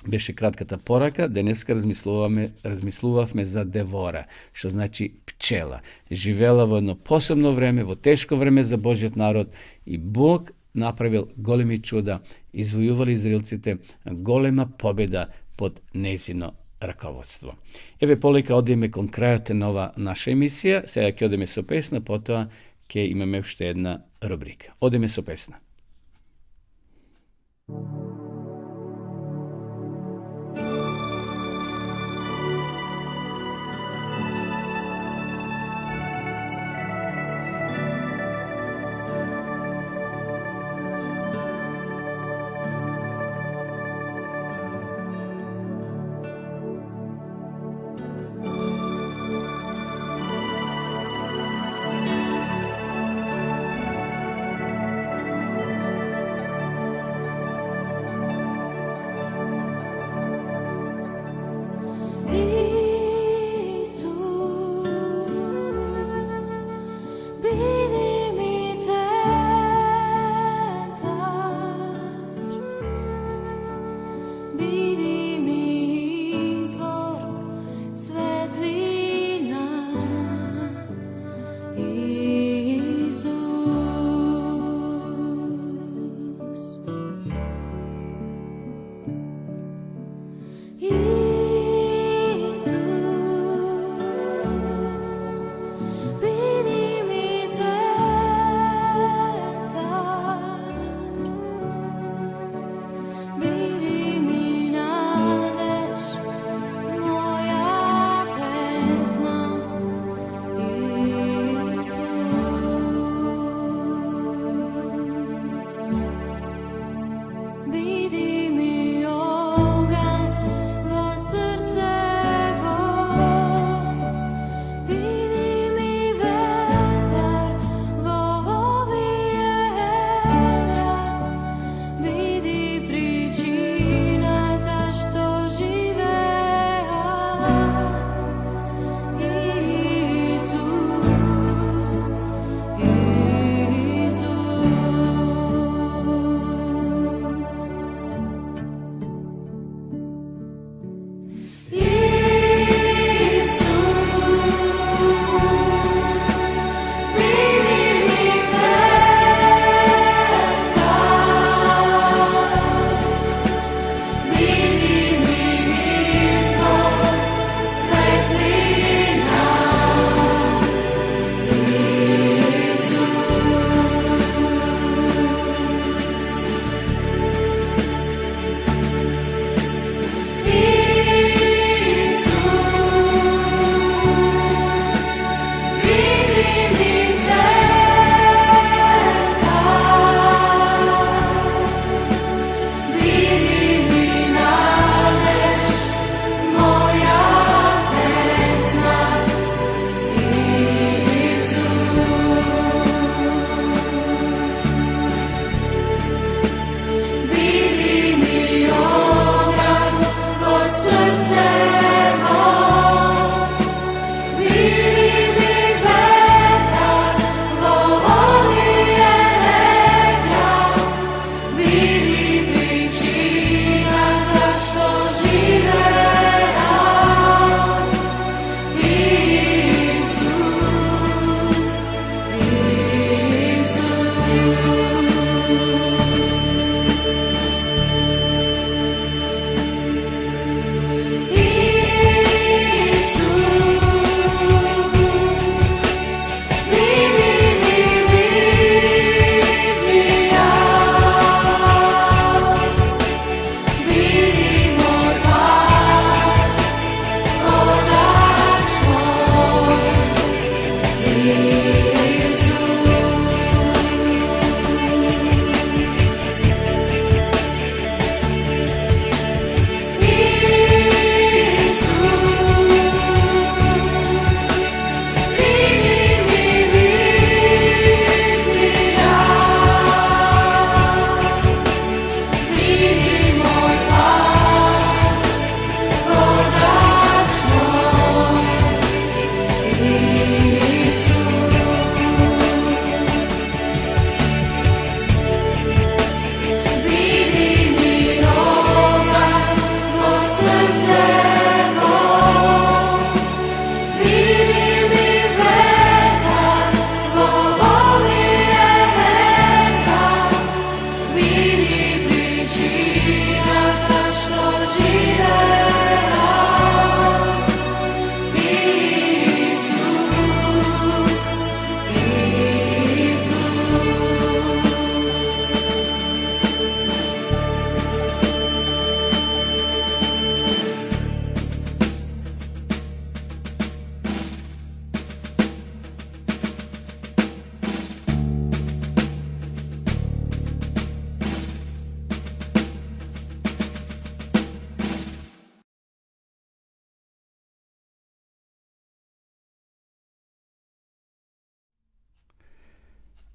беше кратката порака. Денеска размислувавме за Девора, што значи пчела. Живела во едно посебно време, во тешко време за Божиот народ и Бог направил големи чуда, извојували израелците голема победа под незино раководство. Еве, полека одиме кон крајот на ова наша емисија. Сега ќе одиме со песна, потоа ќе имаме уште една рубрика. Одиме со песна.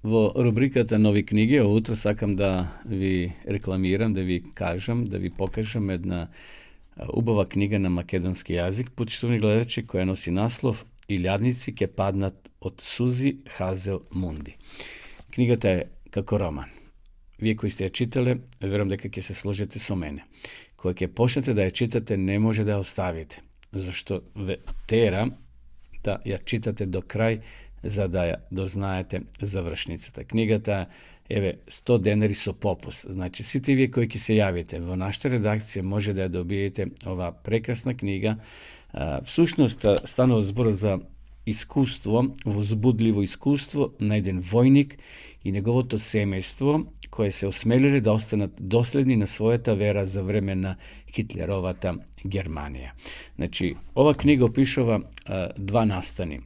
Во рубриката Нови книги, ово утро сакам да ви рекламирам, да ви кажам, да ви покажам една убава книга на македонски јазик, почитувани гледачи, која носи наслов Илјадници ке паднат од Сузи Хазел Мунди. Книгата е како роман. Вие кои сте ја читале, верувам дека ќе се сложите со мене. Кога ќе почнете да ја читате, не може да ја оставите, зашто ве тера да ја читате до крај, за да ја дознаете завршницата. Книгата е 100 денари со попуст. Значи, сите вие кои ќе се јавите во нашата редакција може да ја добиете оваа прекрасна книга. Всушност, станува збор за искуство, возбудливо искуство на еден војник и неговото семејство, кои се осмелиле да останат доследни на својата вера за време на Хитлеровата Германија. Значи, ова книга опишува два настани.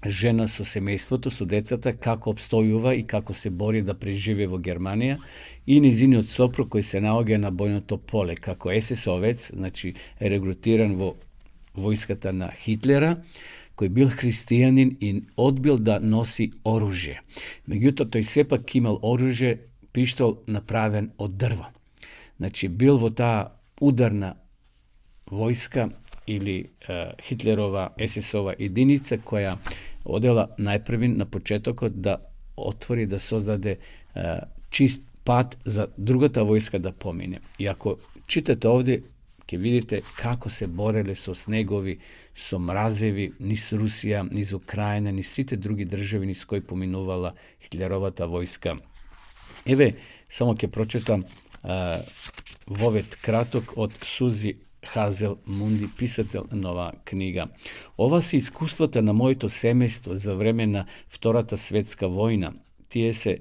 Жена со семејството, со децата, како обстојува и како се бори да преживе во Германија, и низиниот сопруг кој се наоѓа на бојното поле, како есесовец, значи регрутиран во војската на Хитлера, кој бил христијанин и одбил да носи оружје. Меѓутоа, тој сепак имал оружје, пиштол направен од дрво. Значи, бил во таа ударна војска или Хитлерова есесова единица која одела најпрви на почетокот да отвори, да создаде чист пат за другата војска да помине. И ако читате овде, ќе видите како се бореле со снегови, со мразеви, низ Русија, низ Украина, низ сите други држави низ кои поминувала Хитлеровата војска. Еве, само ќе прочитам вовет краток од Сузи Хазел Мунди, писател на оваа книга. Ова се искуствата на моето семејство за време на Втората светска војна. Тие се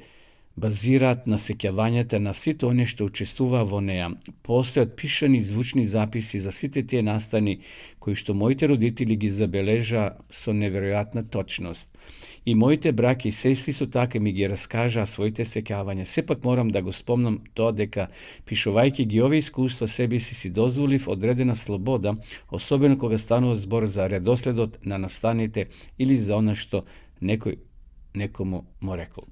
базираат на сеќавањата на сите оние што учествуваа во неа. Постојат пишани звучни записи за сите тие настани кои што моите родители ги забележаа со неверојатна точност. И моите браќи и сестри со така ми ги раскажаа своите сеќавања. Сепак морам да го спомнам тоа дека, пишувајќи ги овие искуства, себе си дозволив одредена слобода, особено кога станува збор за редоследот на настаните или за она што некој некому му рекол.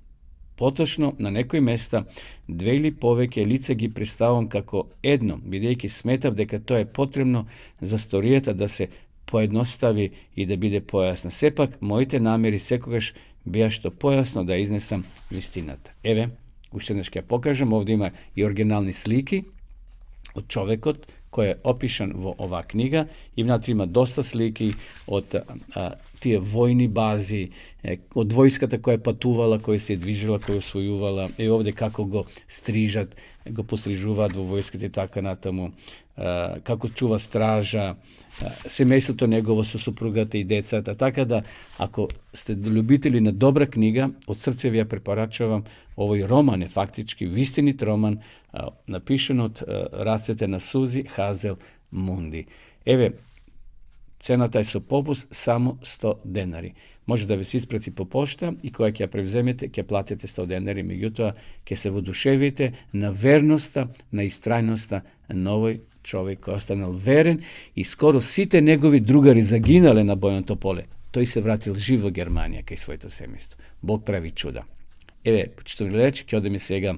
Поточно, на некои места, две или повеќе лица ги представам како едно, бидејќи сметав дека тоа е потребно за сторијата да се поедностави и да биде појасна. Сепак, моите намери секогаш беа што појасно да изнесам вистината. Еве, уште еднаш ќе покажам, овде има и оригинални слики од човекот кој е опишан во оваа книга, и внатре има доста слики од тие војни бази, од војската која патувала, која се движила, која освојувала, и овде како го стрижат, го пострижуваат во војската и така натаму, како чува стража, семејството негово со супругата и децата. Така да, ако сте љубители на добра книга, од срце ви ја препорачувам. Овој роман е фактички вистинит роман, напишан од рацете на Сузи Хазел Мунди. Еве, Цената е со попуст само 100 денари. Може да ви се испрати по пошта и кога ќе ја превземете, ќе платите 100 денари, меѓутоа ќе се водушевите на верноста, на истрајноста на овој човек кој останал верен и скоро сите негови другари загинале на бојното поле. Тој се вратил жив во Германија кај своето семејство. Бог прави чуда. Еве, почитувани гледачи, ќе одеме сега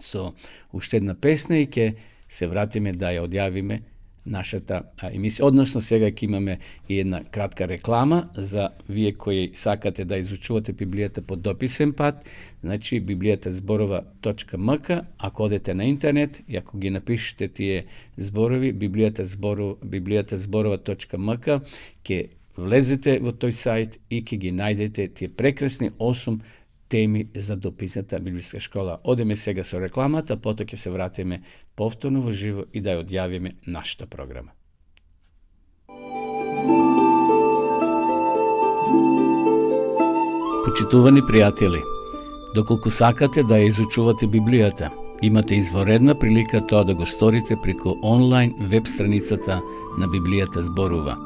со уште една песна и ќе се вратиме да ја одјавиме нашата емисија. Односно, сега ќе имаме и една кратка реклама за вие кои сакате да изучувате Библијата по дописен пат. Значи, библијата зборува.мк, ако одете на интернет и ако ги напишете тие зборови, библијата зборува.мк, ќе влезете во тој сајт и ќе ги најдете тие прекрасни 8 теми за дописната библиска школа. Одеме сега со рекламата, потоа ќе се вратиме повторно во живо и да ја одјавиме нашата програма. Почитувани пријатели, доколку сакате да ја изучувате Библијата, имате изворедна прилика тоа да го сторите преку онлайн веб страницата на Библијата зборува.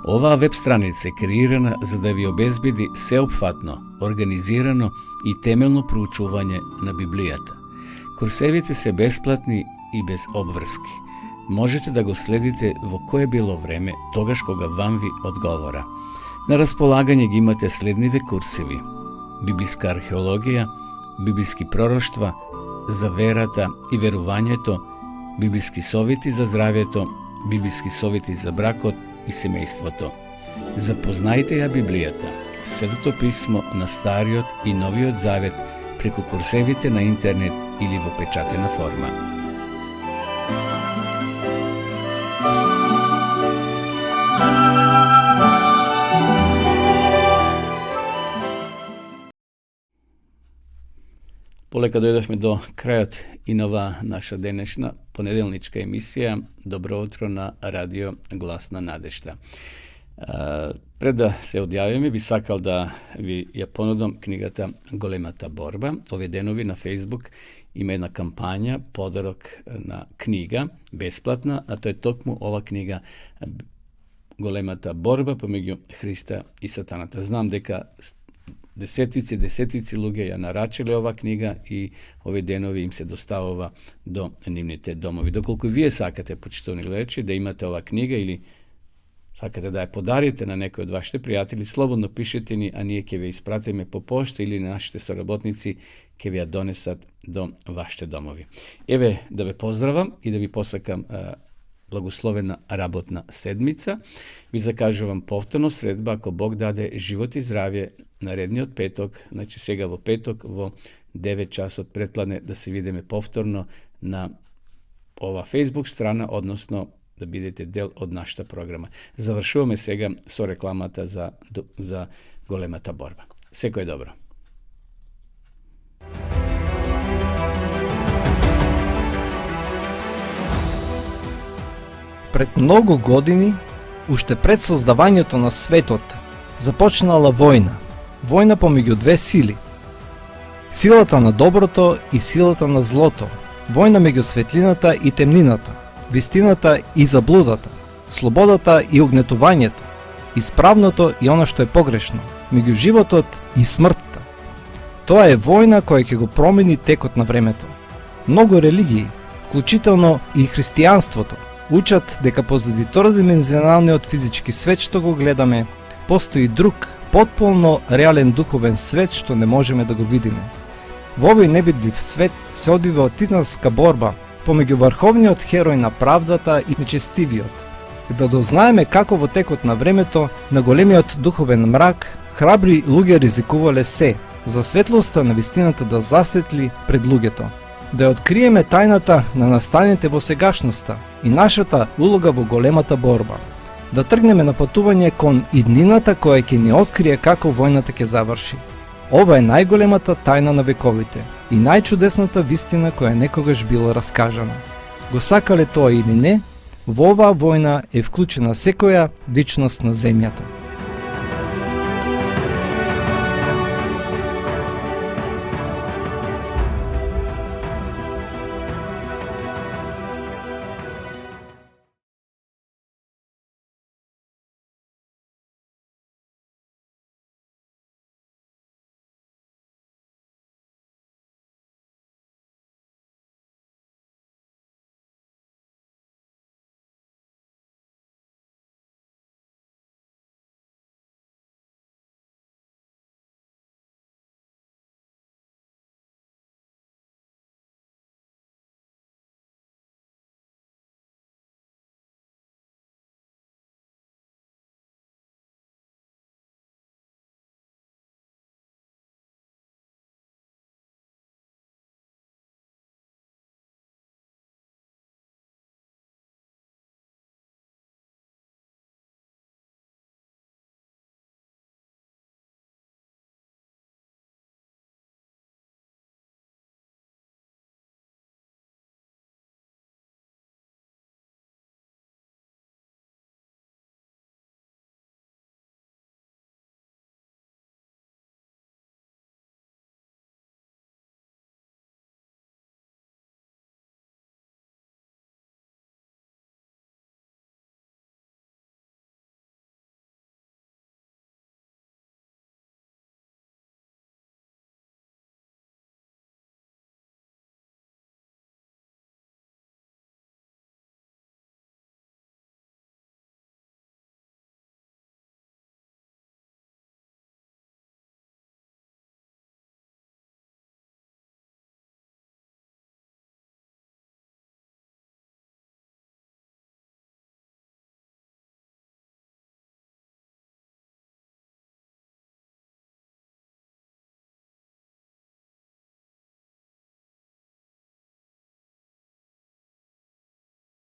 Оваа веб страница е креирана за да ви обезбеди сеопфатно, организирано и темелно проучување на Библијата. Курсевите се бесплатни и без обврски. Можете да го следите во кое било време, тогаш кога вам ви одговора. На располагање ги имате следниве курсеви: библиска археологија, библиски пророштва, за верата и верувањето, библиски совети за здравјето, библиски совети за бракот и семејството. Запознајте ја Библијата, Светото писмо на Стариот и Новиот Завет преку курсевите на интернет или во печатена форма. Полека дојдовме до крајот и на оваа наша денешна понеделничка емисија Добро утро на Радио Глас на надежта. Пред да се одјавиме, би сакал да ви ја понудам книгата Големата борба. Овие денови на Facebook има една кампања, подарок на книга, бесплатна, а тоа е токму ова книга Големата борба помеѓу Христа и Сатаната. Знам дека десетици луѓе ја нарачиле ова книга и овие денови им се доставува до нивните домови. Доколку вие сакате, почитувани гледачи, да имате ова книга или сакате да ја подарите на некој од вашите пријатели, слободно пишете ни, а ние ќе ве испратиме по пошта или нашите соработници ќе ви ја донесат до вашите домови. Еве, да ве поздравам и да ви посакам благословена работна седмица. Ви закажувам повторно средба, ако Бог даде живот и здравје, наредниот петок, значи сега во петок во 9 часот предпладне да се видиме повторно на ова Facebook страна, односно да бидете дел од нашата програма. Завршуваме сега со рекламата за Големата борба. Секој добро. Пред многу години, уште пред создавањето на светот, започнала војна. Војна помеѓу две сили. Силата на доброто и силата на злото. Војна меѓу светлината и темнината. Вистината и заблудата. Слободата и угнетувањето. Исправното и она што е погрешно. Меѓу животот и смртта. Тоа е војна која ќе го промени текот на времето. Многу религии, вклучително и христијанството, учат дека позади тродимензионалниот физички свет што го гледаме, постои друг, потполно реален духовен свет што не можеме да го видиме. Во овој невидлив свет се одвива титанска борба помеѓу врховниот херој на правдата и нечестивиот. Да дознаеме како во текот на времето, на големиот духовен мрак, храбри луѓе ризикувале се, за светлоста на вистината да засветли пред луѓето. Да ја откриеме тајната на настаните во сегашноста и нашата улога во големата борба. Да тргнеме на патување кон иднината која ќе ни открие како војната ќе заврши. Ова е најголемата тајна на вековите и најчудесната вистина која некогаш била раскажана. Го сакале тоа или не, во оваа војна е вклучена секоја личност на земјата.